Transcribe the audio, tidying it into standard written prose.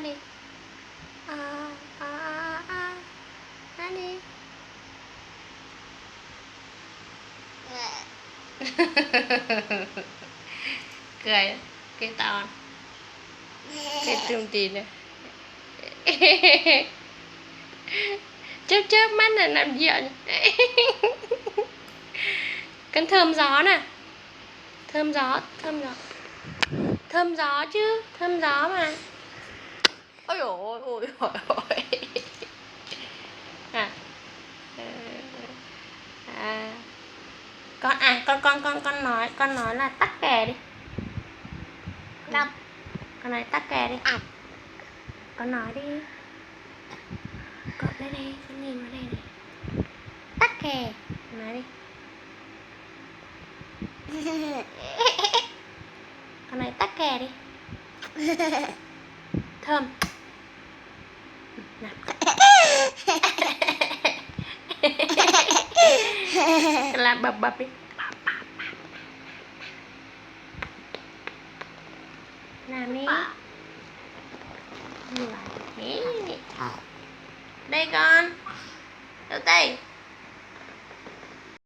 ăn đi. Ăn đi. Cười cái to cái trung tin này. Chớp chớp mắt là làm gì vậy? Cần thơm gió nè, thơm gió, thơm gió, thơm gió chứ, thơm gió mà. Ôi ôi ôi ôi ôi. Con nói là tắc kè đi. Con nói tắc kè đi. Con nói đi. Con đây đây, con nhìn vào đây này. Tắc kè, nói đi. Con nói tắc kè đi. Thơm. Nào. Làm bập bập đi. Làm đi. Đây con. Đâu tay.